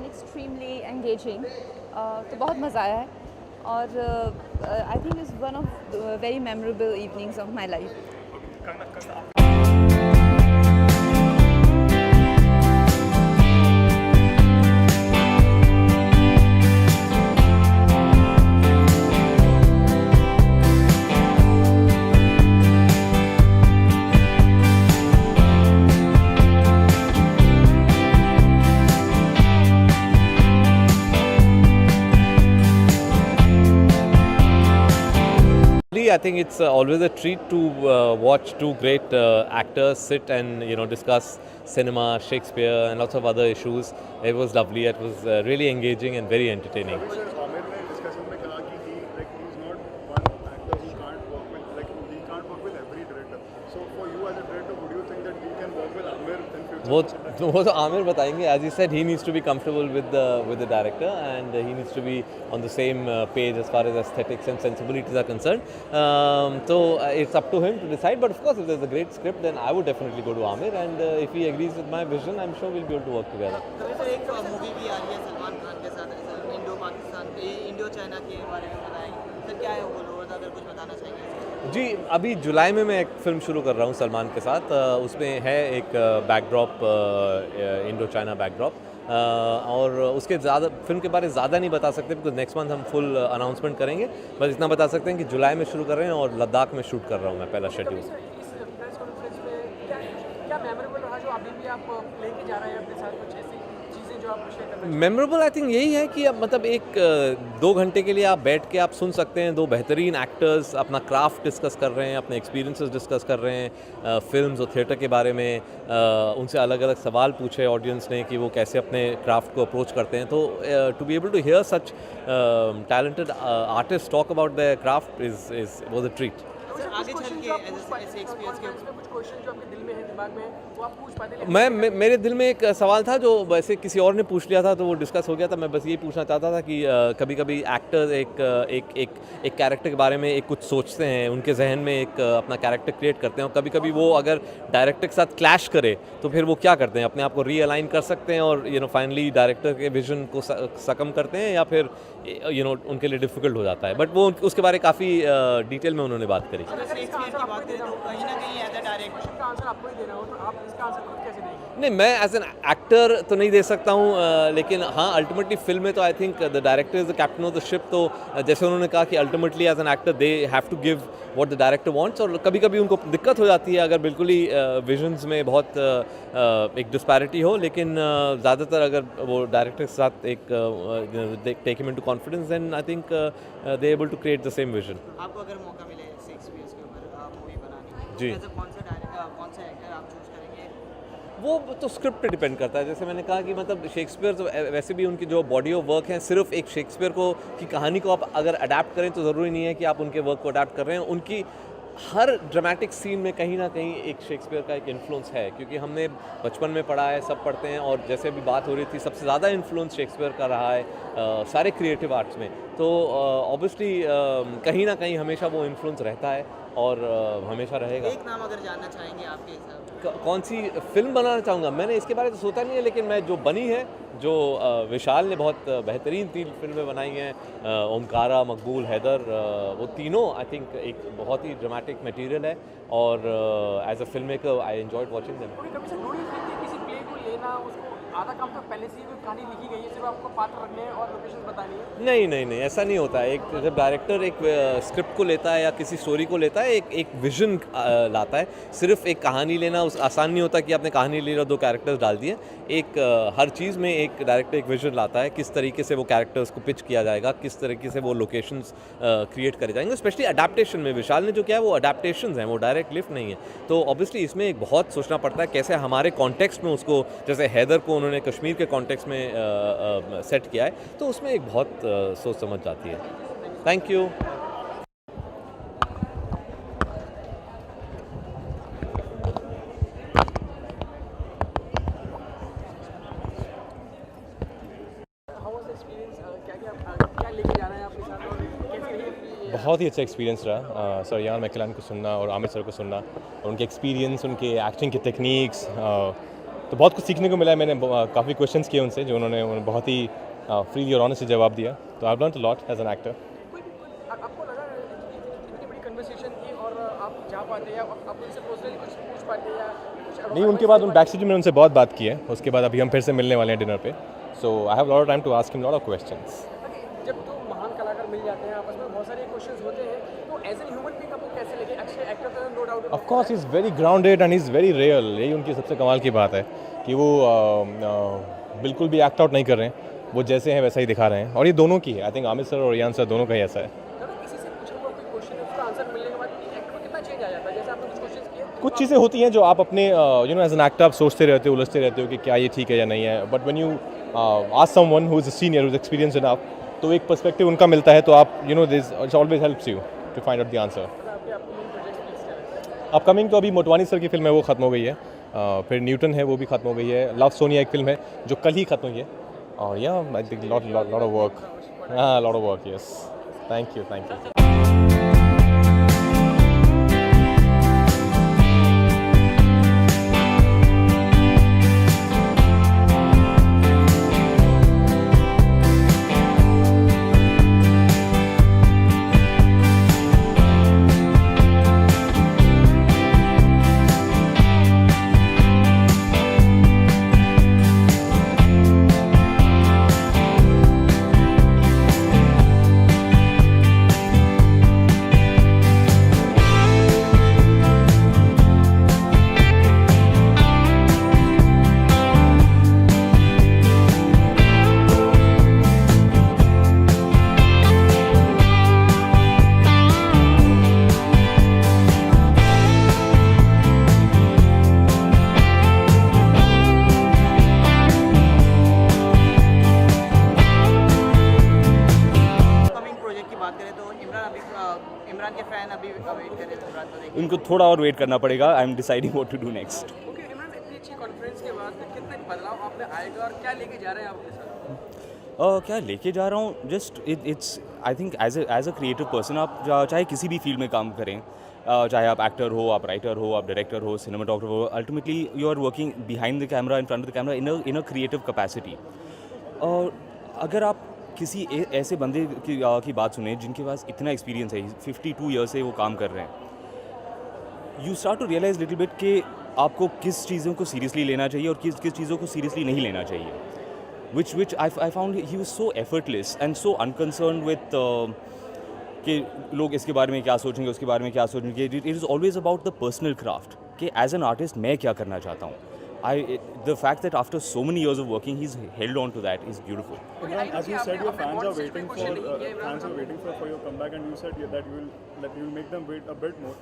And extremely engaging. तो बहुत मज़ा आया है और I think is one of very memorable evenings of my life. I think it's always a treat to watch two great actors sit and discuss cinema, Shakespeare, and lots of other issues. It was lovely. It was really engaging and very entertaining. Aamir ने discussion में कहा कि he is not one actor who can't work with he can't work with every director. So for you as a director, would you think that you can work with Amir in future? वो तो आमिर बताएंगे. As he said, he needs to be comfortable with the director and he needs to be on the same page as far as aesthetics and sensibilities are concerned. So it's up to him to decide. But of course, if there's a great script, then I would definitely go to Amir. And if he agrees with my vision, I'm sure we'll be able to work together. Sir एक movie भी आ रही है सलमान खान के साथ Indo Pakistan Indo China के बारे में बताएंगे सर क्या है वो लोग अगर कुछ बताना चाहेंगे? जी अभी जुलाई में मैं एक फ़िल्म शुरू कर रहा हूँ सलमान के साथ. उसमें है एक बैकड्रॉप, इंडो चाइना बैकड्रॉप, और उसके ज़्यादा फिल्म के बारे में ज़्यादा नहीं बता सकते बिकॉज नेक्स्ट मंथ हम फुल अनाउंसमेंट करेंगे. बस इतना बता सकते हैं कि जुलाई में शुरू कर रहे हैं और लद्दाख में शूट कर रहा हूँ मैं पहला शेड्यूल. क्या मेमोरेबल रहा जो अभी भी आप लेके जा रहे हैं अपने साथ, कुछ ऐसी चीज़ें जो आप शेयर करना? मेमोरेबल आई थिंक यही है कि अब मतलब एक 2 घंटे के लिए आप बैठ के आप सुन सकते हैं. 2 बेहतरीन एक्टर्स अपना क्राफ्ट डिस्कस कर रहे हैं, अपने एक्सपीरियंसेस डिस्कस कर रहे हैं, फिल्म्स और थिएटर के बारे में. उनसे अलग अलग सवाल पूछे ऑडियंस ने कि वो कैसे अपने क्राफ्ट को अप्रोच करते हैं. तो to be able to hear such talented artist talk about the craft is was a treat. आगे चल के ऐसे एक्सपीरियंस के कुछ क्वेश्चन जो आपके दिल में है, दिमाग में, वो आप पूछ पाते हैं? मेरे दिल में एक सवाल था जो वैसे किसी और ने पूछ लिया था तो वो डिस्कस हो गया था. मैं बस यही पूछना चाहता था कि कभी कभी एक्टर्स एक कैरेक्टर के बारे में एक कुछ सोचते हैं, उनके जहन में एक अपना कैरेक्टर क्रिएट करते हैं और कभी कभी वो अगर डायरेक्टर के साथ क्लैश करे तो फिर वो क्या करते हैं, अपने आप को रीअलाइन कर सकते हैं और फाइनली डायरेक्टर के विजन को सकम करते हैं या फिर उनके लिए डिफ़िकल्ट हो जाता है. बट वो उसके बारे काफ़ी डिटेल में उन्होंने बात करी. नहीं, मैं एज एन एक्टर तो नहीं दे सकता हूँ, लेकिन हाँ अल्टीमेटली फिल्म में तो I think the director is the captain of the ship. तो जैसे उन्होंने कहा कि ultimately as an actor they have to give what the director wants. और कभी कभी उनको दिक्कत हो जाती है अगर बिल्कुल ही विजन्स में बहुत एक डिस्पैरिटी हो, लेकिन ज़्यादातर अगर वो डायरेक्टर के साथ एक take him into confidence then I think they able to create the same vision. आपको अगर मौका मिले शेक्सपियर के ऊपर मूवी बनाने जी, कौन सा एक्टर आप चूज करेंगे? वो तो स्क्रिप्ट पे डिपेंड करता है. जैसे मैंने कहा कि मतलब शेक्सपियर तो वैसे भी उनकी जो बॉडी ऑफ वर्क है, सिर्फ एक शेक्सपियर को की कहानी को आप अगर अडेप्ट करें तो ज़रूरी नहीं है कि आप उनके वर्क को अडेप्ट कर रहे हैं. उनकी हर ड्रामेटिक सीन में कहीं ना कहीं एक शेक्सपियर का एक इन्फ्लुएंस है, क्योंकि हमने बचपन में पढ़ा है, सब पढ़ते हैं. और जैसे अभी बात हो रही थी, सबसे ज़्यादा इन्फ्लुएंस शेक्सपियर का रहा है सारे क्रिएटिव आर्ट्स में. तो ऑब्वियसली कहीं ना कहीं हमेशा वो इन्फ्लुएंस रहता है और हमेशा रहेगा. एक नाम अगर जानना चाहेंगे आपके हिसाब से कौन सी फिल्म बनाना चाहूँगा? मैंने इसके बारे में तो सोचा नहीं है, लेकिन मैं जो बनी है, जो विशाल ने बहुत बेहतरीन 3 फिल्में बनाई हैं, ओमकारा, मकबूल, हैदर, वो तीनों आई थिंक एक बहुत ही ड्रामेटिक मटेरियल है और as a filmmaker I enjoyed watching them. कभी से थोड़ी किसी प्ले को लेना, उसको आधा काम तो पहले से ही कहानी लिखी गई है, सिर्फ आपको पात्र रखने हैं और लोकेशन बतानी है? नहीं, ऐसा नहीं होता है. एक जब डायरेक्टर एक स्क्रिप्ट को लेता है या किसी स्टोरी को लेता है, एक विजन लाता है. सिर्फ एक कहानी लेना आसान नहीं होता कि आपने कहानी ले लो, 2 कैरेक्टर्स डाल दिए. एक हर चीज़ में एक डायरेक्टर एक विजन लाता है, किस तरीके से वो कैरेक्टर्स को पिच किया जाएगा, किस तरीके से वो लोकेशंस क्रिएट करे जाएंगे. स्पेशली अडेप्टेशन में विशाल ने जो किया है वो अडेप्टेशंस हैं, वो डायरेक्ट लिफ्ट नहीं है. तो ऑब्वियसली इसमें एक बहुत सोचना पड़ता है कैसे हमारे कॉन्टेक्स्ट में उसको, जैसे हैदर को उन्होंने कश्मीर के कॉन्टेक्स्ट में सेट किया है, तो उसमें एक बहुत सोच समझ जाती है. Thank you. बहुत ही अच्छा एक्सपीरियंस रहा सर यार मैकलान को सुनना और आमिर सर को सुनना और उनके एक्सपीरियंस, उनके एक्टिंग के टेक्निक्स, तो बहुत कुछ सीखने को मिला है। मैंने काफ़ी क्वेश्चंस किए उनसे जो उन्होंने बहुत ही फ्रीली और ऑनेस्टली जवाब दिया। तो I learn a lot as an actor. आपको लगा इतनी बड़ी कन्वर्सेशन की और आप जा पाते या आप उनसे पर्सनली कुछ पूछ पाते या कुछ नहीं, उनके बाद बैक स्टेज में उनसे बहुत बात की है। उसके बाद अभी हम फिर से मिलने वाले हैं डिनर पे। So I have lot of time to ask him lot of questions. जब दो महान कलाकार मिल जाते हैं आपस में बहुत सारे क्वेश्चंस होते हैं, तो एज एन ह्यूमन बीइंग आपको कैसे लगे? अच्छे एक्टर तो no doubt of course he is very grounded and he is very real. यही उनकी सबसे कमाल की बात है कि वो बिल्कुल भी एक्ट आउट नहीं कर रहे हैं, वो जैसे हैं वैसा ही दिखा रहे हैं। और ये दोनों की है, आई थिंक आमिर सर और रियान सर दोनों का ही ऐसा है। किसी से पूछा हुआ कोई क्वेश्चन है उसका आंसर मिलने के बाद एक्टर को कितना चेंज आ जाता है? जैसे आपने कुछ क्वेश्चंस किए, कुछ चीज़ें होती हैं जो आप अपने you know as an actor आप सोचते रहते हो, उलझते रहते हो कि क्या ये ठीक है या नहीं है। But when you ask someone who is a senior who is experienced enough, तो एक पर्सपेक्टिव उनका मिलता है, तो आप you know this it always helps you to find out the answer. Upcoming तो अभी मोटवानी सर की फिल्म है, वो खत्म हो गई है। फिर न्यूटन है, वो भी खत्म हो गई है। लव सोनिया एक फिल्म है जो कल ही खत्म हुई है। और या I think lot of work, हाँ lot of work, yes. Thank you. Coming project की बात करें तो इमरान के फैन अभी वेट कर रहे हैं इमरान को देखने। उनको थोड़ा और वेट करना पड़ेगा। I am deciding what to do next. Okay Imran, इतनी अच्छी कॉन्फ्रेंस के बाद कितने बदलाव आप में आएगा और क्या लेके जा रहे हैं आप अपने साथ? क्या लेके जा रहा हूँ, just it's I think as a creative person आप चाहे किसी भी फील्ड में काम करें, चाहे आप एक्टर हो, आप राइटर हो, आप डायरेक्टर हो, सिनेमाटोग्राफर हो, ultimately you are working behind the camera, in front of the camera in a creative capacity. और अगर आप किसी ऐसे बंदे की बात सुने जिनके पास इतना एक्सपीरियंस है, 52 ईयर्स से वो काम कर रहे हैं, you start to realise little bit कि आपको किस चीज़ों को सीरियसली लेना चाहिए और किस चीज़ों को सीरियसली नहीं लेना चाहिए। which I found he was so effortless and so unconcerned with कि लोग इसके बारे में क्या सोचेंगे, उसके बारे में क्या सोचेंगे। It is always about the personal craft कि एज एन आर्टिस्ट मैं क्या करना चाहता हूँ। The fact that after so many years of working, he's held on to that is beautiful. Imran, as you said, your fans are waiting for your comeback, and you said that you will make them wait a bit more.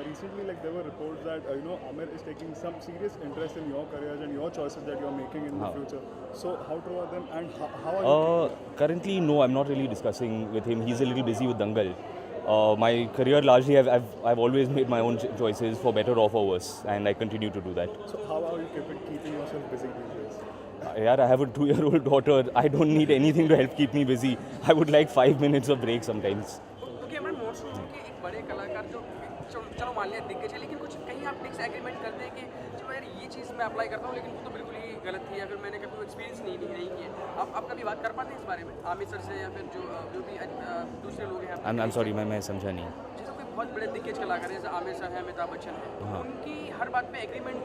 Recently, like there were reports that Amir is taking some serious interest in your careers and your choices that you are making in the future. So how true are them, and how are you? Currently, no, I'm not really discussing with him. He's a little busy with Dangal. My career largely, I've always made my own choices for better or for worse, and I continue to do that. So how are you keeping yourself busy these days? Yeah, I have a 2-year-old daughter. I don't need anything to help keep me busy. I would like 5 minutes of break sometimes. Okay Imran, monster के एक बड़े कलाकार जो चलो मान लिया दिग्गज है, लेकिन कुछ कहीं आप डिसएग्रीमेंट करते हैं कि चलो यार ये चीज़ मैं अप्लाई करता हूँ लेकिन वो तो बिल्कुल ही गलत थी, या फिर मैंने कभी एक्सपीरियंस नहीं किया। आप कभी बात कर पाते हैं इस बारे में आमिर सर से या फिर जो भी दूसरे लोग हैं? I'm sorry, मैं समझा नहीं। जैसे कोई बहुत बड़े दिग्गज कलाकार हैं जैसे आमिर सर है, अमिताभ बच्चन है, उनकी हर बात पे एग्रीमेंट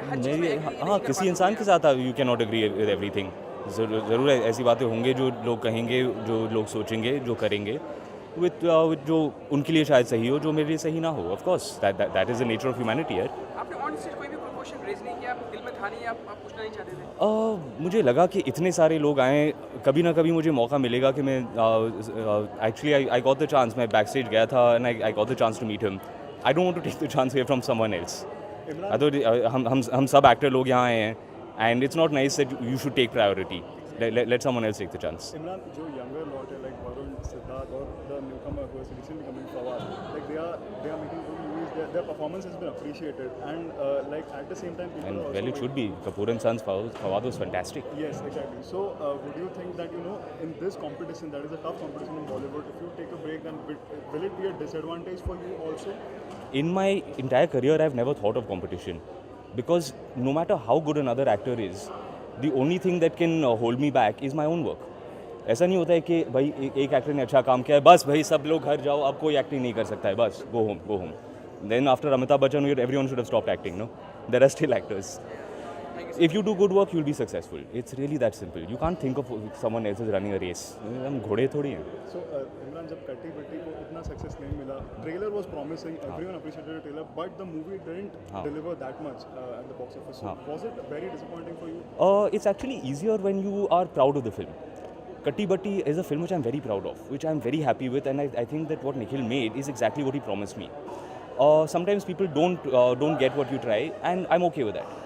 हर चीज़ में हाँ, किसी इंसान के साथ you can not agree with everything. ज़रूर ऐसी बातें होंगे जो लोग कहेंगे, जो लोग सोचेंगे, जो करेंगे विद जो उनके लिए शायद सही हो, जो मेरे लिए सही ना हो। Of course that is the nature of humanity यार। आपने ऑन स्टेज कोई भी क्वेश्चन रेज नहीं किया, दिल में था नहीं, आप पूछना नहीं चाहते थे? मुझे लगा कि इतने सारे लोग आए, कभी ना कभी मुझे मौका मिलेगा कि मैं actually I got the chance. मैं बैक स्टेज गया था and I got the chance to meet him. I don't want to take the chance away from someone else. हम सब एक्टर लोग यहाँ आए हैं, and it's not nice that you should take priority. Let someone else take the chance. Imran, जो younger lot है like Varun, Siddharth और the newcomer who is recently coming Fawad, like they are making good movies. Their performance has been appreciated, and like at the same time people And are well, also it should be. Kapoor and Sons Fawad was fantastic. Yes, exactly. So would you think that in this competition, that is a tough competition in Bollywood, if you take a break, then will it be a disadvantage for you also? In my entire career, I've never thought of competition. because no matter how good another actor is, the only thing that can hold me back is my own work. ऐसा नहीं होता है कि भाई एक actor ने अच्छा काम किया है, बस भाई सब लोग घर जाओ, अब कोई एक्टिंग नहीं कर सकता है, बस go home. Then after Amitabh Bachchan, everyone should have stopped acting, no? There are still actors. If you do good work, you'll be successful. It's really that simple. You can't think of someone else as running a race. हम घोड़े थोड़ी हैं. So Imran, जब कट्टी बट्टी को इतना success नहीं मिला, trailer was promising, everyone appreciated the trailer, but the movie didn't deliver that much at the box office. So was it very disappointing for you? It's actually easier when you are proud of the film. Katti Batti is a film which I'm very proud of, which I'm very happy with, and I think that what Nikhil made is exactly what he promised me. Sometimes people don't get what you try, and I'm okay with that.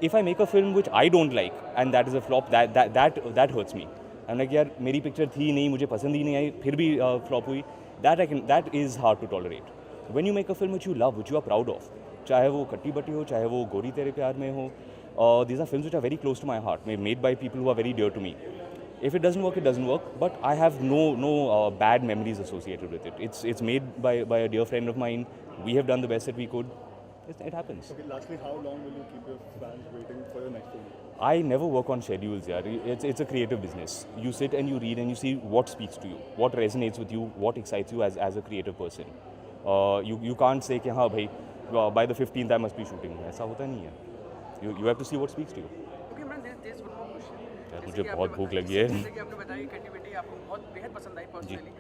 If I make a film which I don't like and that is a flop, that hurts me. I'm like, यार मेरी picture थी नहीं, मुझे पसंद ही नहीं आई, फिर भी flop हुई. That is hard to tolerate. When you make a film which you love, which you are proud of, चाहे वो कट्टी बट्टी हो, चाहे वो गोरी तेरे प्यार में हो, these are films which are very close to my heart, made by people who are very dear to me. If it doesn't work, it doesn't work. But I have no bad memories associated with it. It's made by a dear friend of mine. We have done the best that we could. It happens. Okay, lastly, how long will you keep your fans waiting for your next film? I never work on schedules, yaar. It's a creative business. You sit and you read and you see what speaks to you, what resonates with you, what excites you as a creative person. You can't say कि हाँ भाई by the 15th I must be shooting. ऐसा होता नहीं है. You have to see what speaks to you. Okay, Imran, there's one more question. यार जैसे मुझे कि बहुत आपने भूख लगी है. जैसे कि आपने बताया कट्टी बट्टी आपको बहुत बेहद पसंद आई पर्सनली.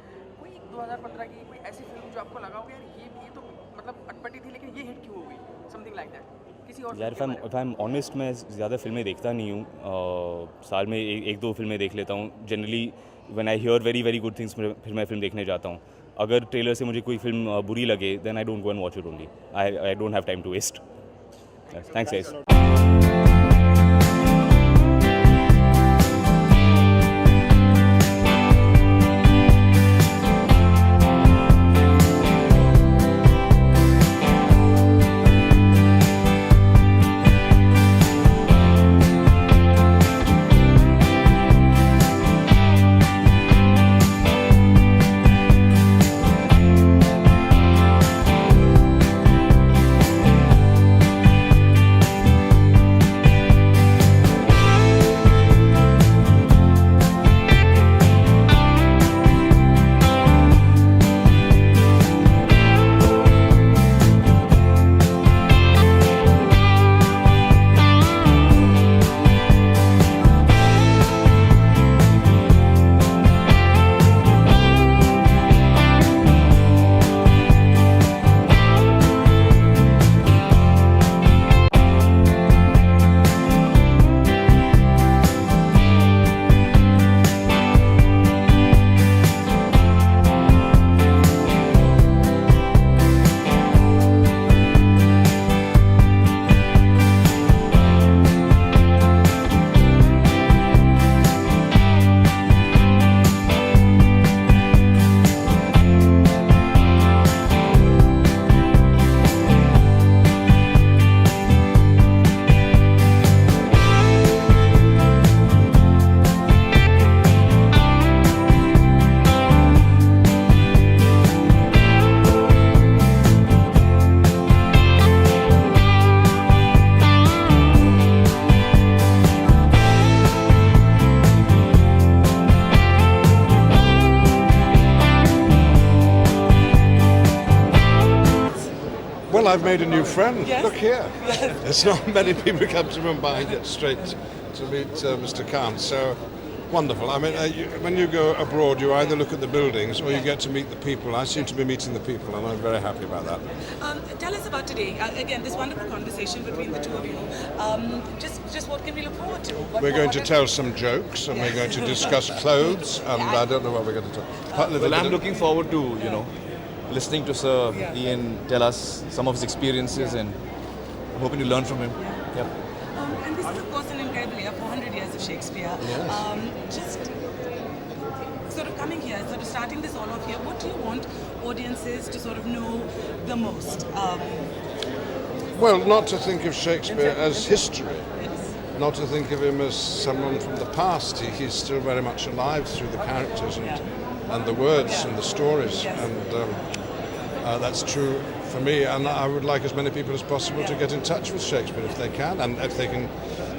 कोई 2015 की कोई ऐसी फिल्म जो आपको लगा हो यार ये तो मतलब अटपटी थी लेकिन ये हिट क्यों हो गई, समथिंग लाइक दैट. किसी और यार if I'm honest, मैं ज़्यादा फिल्में देखता नहीं हूँ. साल में एक दो फिल्में देख लेता हूँ. Generally when I hear very very good things फिर मैं फिल्म देखने जाता हूँ. अगर ट्रेलर से मुझे कोई फिल्म बुरी लगे then I don't go and watch it only. I don't have time to waste. Thanks guys. Well, I've made a new friend. Yes. Look here. Yes. There's not many people who come to Mumbai and get straight to meet Mr. Khan. So wonderful. I mean, when you go abroad, you either look at the buildings or you get to meet the people. I seem to be meeting the people, and I'm very happy about that. Tell us about today. Again, this wonderful conversation between the two of you. Just what can we look forward to? We're going to tell some jokes, and we're going to discuss clothes, and I don't know what we're going to talk. Well, I'm looking forward to listening to Sir Ian tell us some of his experiences, and I'm hoping to learn from him. Yep. And this is, of course, an incredible year, 400 years of Shakespeare. Yes. Just sort of coming here, sort of starting this all off here, what do you want audiences to sort of know the most? Well, not to think of Shakespeare as history, not to think of him as someone from the past. He's still very much alive through the characters and the words and the stories, and that's true for me, and I would like as many people as possible to get in touch with Shakespeare if they can, and if they can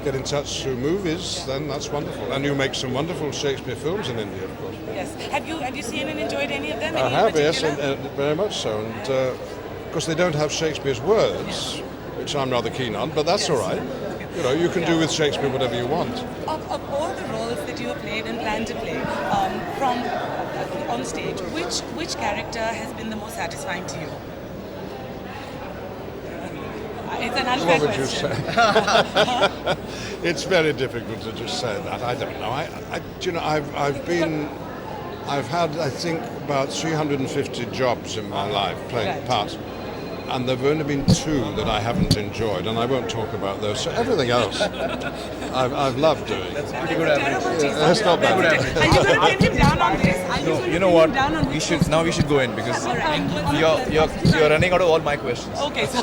get in touch through movies, then that's wonderful. And you make some wonderful Shakespeare films in India, of course. Yes. Have you seen and enjoyed any of them? I Any in have, yes, particular? and very much so. And of course, they don't have Shakespeare's words, which I'm rather keen on, but that's all right. You know, you can do with Shakespeare whatever you want. Of all the roles that you have played and plan to play from on stage, which character has been the most satisfying to you? It's an unfair What would you question. say? It's very difficult to just say that. I don't know. You know, I've had, I think, about 350 jobs in my life playing parts. And there have only been 2 that I haven't enjoyed, and I won't talk about those. So everything else, I've loved doing. That's pretty good average. That's not bad. Are you going to pin him down on this? Are No, going you to know pin what? him down on We this? should go in because All right. you're running out of all my questions. Okay, so